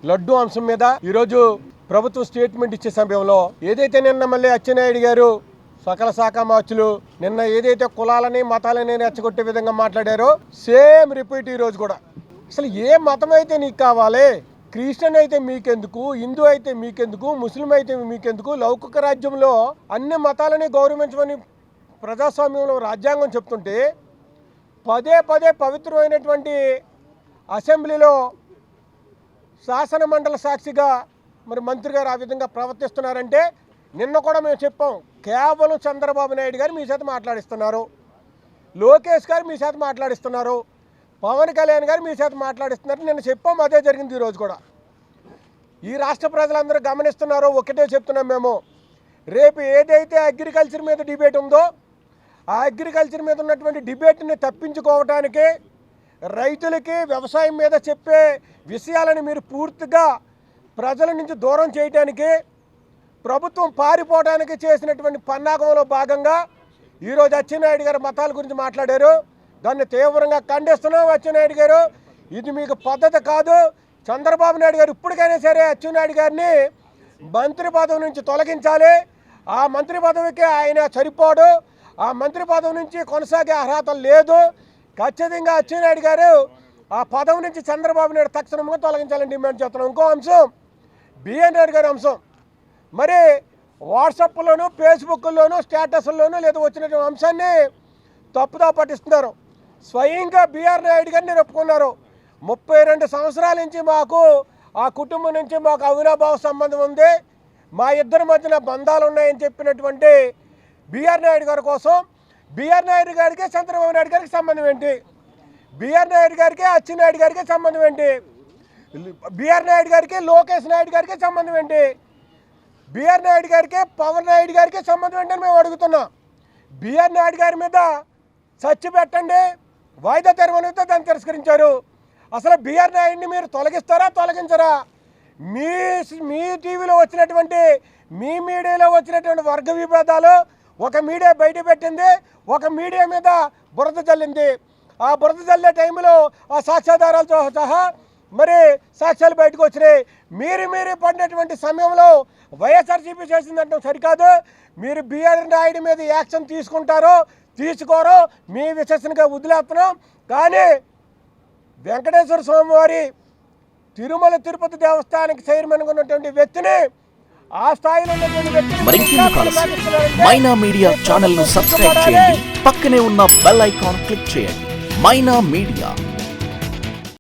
లడ్డు అంశం మీద ఈరోజు ప్రభుత్వం స్టేట్మెంట్ ఇచ్చే సమయంలో ఏదైతే నిన్న మళ్ళీ అచ్చెన్నాయుడు గారు సకల శాఖ మార్చులు నిన్న ఏదైతే కులాలని మతాలని రెచ్చగొట్టే విధంగా మాట్లాడారో సేమ్ రిపీట్ ఈరోజు కూడా. అసలు ఏ మతం అయితే నీకు కావాలి? క్రిస్టియన్ అయితే మీకెందుకు, హిందూ అయితే మీకెందుకు, ముస్లిం అయితే మీకెందుకు? లౌకిక రాజ్యంలో అన్ని మతాలని గౌరవించమని ప్రజాస్వామ్యంలో రాజ్యాంగం చెప్తుంటే పదే పదే పవిత్రమైనటువంటి అసెంబ్లీలో శాసన మండలి సాక్షిగా మరి మంత్రి గారు ఆ విధంగా ప్రవర్తిస్తున్నారంటే నిన్న కూడా మేము చెప్పాం, కేవలం చంద్రబాబు నాయుడు గారు మీ చేత మాట్లాడిస్తున్నారు, లోకేష్ గారు మీ చేత మాట్లాడిస్తున్నారు, పవన్ కళ్యాణ్ గారు మీ చేత మాట్లాడిస్తున్నారు. నిన్న చెప్పాం, అదే జరిగింది ఈరోజు కూడా. ఈ రాష్ట్ర ప్రజలందరూ గమనిస్తున్నారో ఒకటే చెప్తున్నాం మేము, రేపు ఏదైతే అగ్రికల్చర్ మీద డిబేట్ ఉందో ఆ అగ్రికల్చర్ మీద ఉన్నటువంటి డిబేట్ని తప్పించుకోవటానికి, రైతులకి వ్యవసాయం మీద చెప్పే విషయాలను మీరు పూర్తిగా ప్రజల నుంచి దూరం చేయడానికి ప్రభుత్వం పారిపోవడానికి చేసినటువంటి పన్నాగంలో భాగంగా ఈరోజు అచ్చెన్నాయుడు గారు మతాల గురించి మాట్లాడారు. దాన్ని తీవ్రంగా ఖండిస్తున్నాం. అచ్చెన్నాయుడు గారు, ఇది మీకు పద్ధతి కాదు. చంద్రబాబు నాయుడు గారు ఇప్పటికైనా సరే అచ్చెన్నాయుడు గారిని మంత్రి పదవి నుంచి తొలగించాలి. ఆ మంత్రి పదవికి ఆయన సరిపోడు, ఆ మంత్రి పదవి నుంచి కొనసాగే అర్హత లేదు. ఖచ్చితంగా అచ్చెన్నాయుడు గారు ఆ పదవి నుంచి చంద్రబాబు నాయుడు తక్షణంగా తొలగించాలని డిమాండ్ చేస్తున్నాం. ఇంకో అంశం బిఎన్ రెడ్డి గారి అంశం. మరి వాట్సాప్లోను, ఫేస్బుక్లోను, స్టేటస్లోనూ లేదా వచ్చినటువంటి అంశాన్ని తప్పుదా పట్టిస్తున్నారు. స్వయంగా బిఆర్ నాయుడు గారిని ఒప్పుకున్నారు. 32 సంవత్సరాల నుంచి మాకు ఆ కుటుంబం నుంచి మాకు అవినాభావ సంబంధం ఉంది, మా ఇద్దరి మధ్యన బంధాలు ఉన్నాయని చెప్పినటువంటి బిఆర్ నాయుడు గారి కోసం బిఆర్ నాయుడు గారికి చంద్రబాబు నాయుడు గారికి సంబంధం ఏంటి? బిఆర్ నాయుడు గారికి అచ్చెన్నాయుడు గారికి సంబంధం ఏంటి? బిఆర్ నాయుడు గారికి లోకేష్ నాయుడు గారికి సంబంధం ఏంటి? బిఆర్ నాయుడు గారికి పవన్ నాయుడు గారికి సంబంధం ఏంటని మేము అడుగుతున్నాం. బిఆర్ నాయుడు గారి మీద చర్చ పెట్టండి, వాయిదా తెరవనితో దాన్ని తిరస్కరించారు. అసలు బిఆర్ నాయుడిని మీరు తొలగిస్తారా, తొలగించరా? మీ టీవీలో వచ్చినటువంటి, మీ మీడియాలో వచ్చినటువంటి వర్గ విభేదాలు ఒక మీడియా బయట పెట్టింది, ఒక మీడియా మీద బురద జల్లింది. ఆ బురద జల్లే టైంలో ఆ సాక్ష్యాధారాలతో సహా మరి సాక్ష్యాలు బయటకు వచ్చినాయి. మీరు పడినటువంటి సమయంలో వైఎస్ఆర్సీపీ చేసిందంటే సరికాదు. మీరు బిఆర్ నాయుడు మీద యాక్షన్ తీసుకుంటారో తీసుకోరో మీ విశ్వసనగా వదిలేస్తున్నాం. కానీ వెంకటేశ్వర స్వామి వారి తిరుమల తిరుపతి దేవస్థానానికి చైర్మన్గా ఉన్నటువంటి వ్యక్తిని, ఆ స్థాయిలో ఉన్నటువంటి వ్యక్తిని మైనా మీడియా ఛానల్ ను సబ్స్క్రైబ్ చేయండి, పక్కనే ఉన్న బెల్ ఐకాన్ క్లిక్ చేయండి. మైనా మీడియా